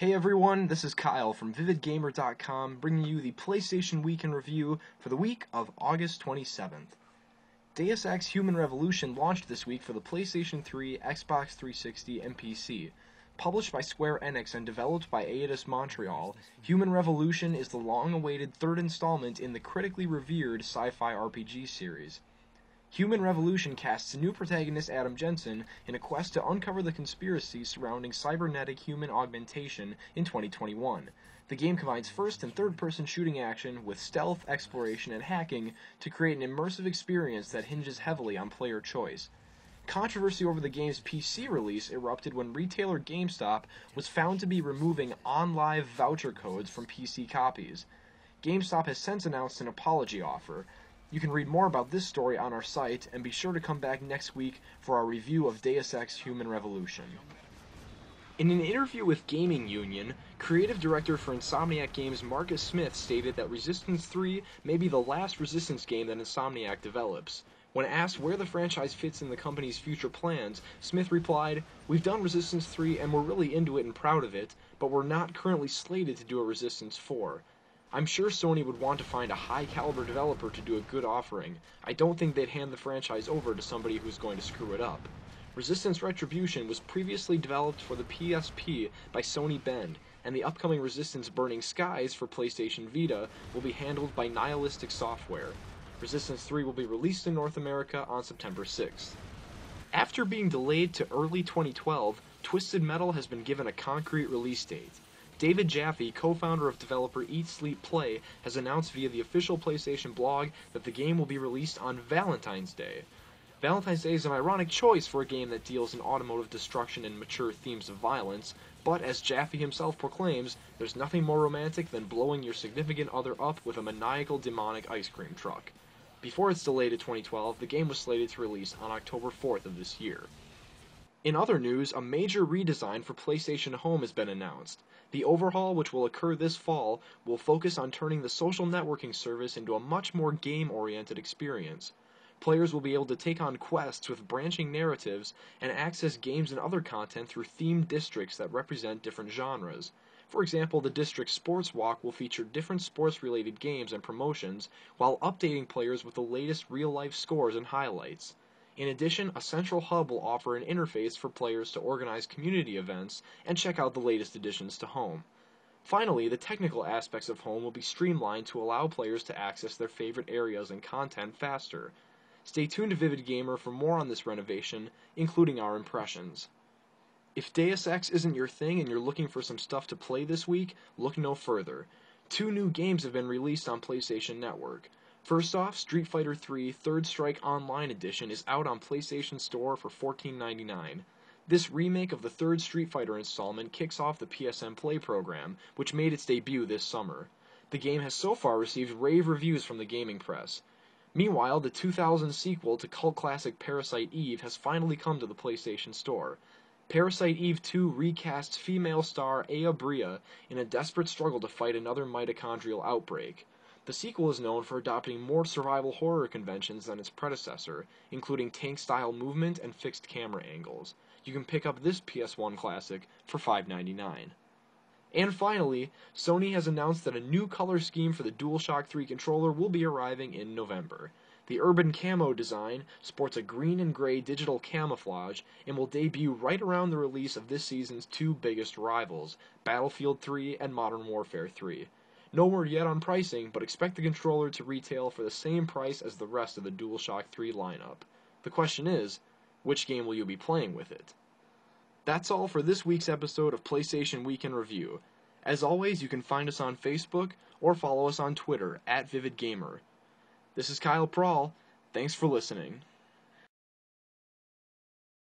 Hey everyone, this is Kyle from VividGamer.com bringing you the PlayStation Week in Review for the week of August 27th. Deus Ex Human Revolution launched this week for the PlayStation 3, Xbox 360, and PC. Published by Square Enix and developed by Eidos Montreal, Human Revolution is the long-awaited third installment in the critically revered sci-fi RPG series. Human Revolution casts new protagonist Adam Jensen in a quest to uncover the conspiracy surrounding cybernetic human augmentation in 2021. The game combines first and third-person shooting action with stealth, exploration, and hacking to create an immersive experience that hinges heavily on player choice. Controversy over the game's PC release erupted when retailer GameStop was found to be removing OnLive voucher codes from PC copies. GameStop has since announced an apology offer. You can read more about this story on our site, and be sure to come back next week for our review of Deus Ex Human Revolution. In an interview with Gaming Union, creative director for Insomniac Games Marcus Smith stated that Resistance 3 may be the last Resistance game that Insomniac develops. When asked where the franchise fits in the company's future plans, Smith replied, "We've done Resistance 3 and we're really into it and proud of it, but we're not currently slated to do a Resistance 4. I'm sure Sony would want to find a high-caliber developer to do a good offering. I don't think they'd hand the franchise over to somebody who's going to screw it up." Resistance Retribution was previously developed for the PSP by Sony Bend, and the upcoming Resistance Burning Skies for PlayStation Vita will be handled by Nihilistic Software. Resistance 3 will be released in North America on September 6th. After being delayed to early 2012, Twisted Metal has been given a concrete release date. David Jaffe, co-founder of developer Eat Sleep Play, has announced via the official PlayStation blog that the game will be released on Valentine's Day. Valentine's Day is an ironic choice for a game that deals in automotive destruction and mature themes of violence, but as Jaffe himself proclaims, there's nothing more romantic than blowing your significant other up with a maniacal demonic ice cream truck. Before its delay to 2012, the game was slated to release on October 4th of this year. In other news, a major redesign for PlayStation Home has been announced. The overhaul, which will occur this fall, will focus on turning the social networking service into a much more game-oriented experience. Players will be able to take on quests with branching narratives and access games and other content through themed districts that represent different genres. For example, the district Sports Walk will feature different sports-related games and promotions, while updating players with the latest real-life scores and highlights. In addition, a central hub will offer an interface for players to organize community events and check out the latest additions to Home. Finally, the technical aspects of Home will be streamlined to allow players to access their favorite areas and content faster. Stay tuned to Vivid Gamer for more on this renovation, including our impressions. If Deus Ex isn't your thing and you're looking for some stuff to play this week, look no further. 2 new games have been released on PlayStation Network. First off, Street Fighter III Third Strike Online Edition is out on PlayStation Store for $14.99. This remake of the third Street Fighter installment kicks off the PSN Play program, which made its debut this summer. The game has so far received rave reviews from the gaming press. Meanwhile, the 2000 sequel to cult classic Parasite Eve has finally come to the PlayStation Store. Parasite Eve 2 recasts female star Aya Bria in a desperate struggle to fight another mitochondrial outbreak. The sequel is known for adopting more survival horror conventions than its predecessor, including tank-style movement and fixed camera angles. You can pick up this PS1 classic for $5.99. And finally, Sony has announced that a new color scheme for the DualShock 3 controller will be arriving in November. The Urban Camo design sports a green and gray digital camouflage and will debut right around the release of this season's 2 biggest rivals, Battlefield 3 and Modern Warfare 3. No word yet on pricing, but expect the controller to retail for the same price as the rest of the DualShock 3 lineup. The question is, which game will you be playing with it? That's all for this week's episode of PlayStation Week in Review. As always, you can find us on Facebook or follow us on Twitter @VividGamer. This is Kyle Prawl. Thanks for listening.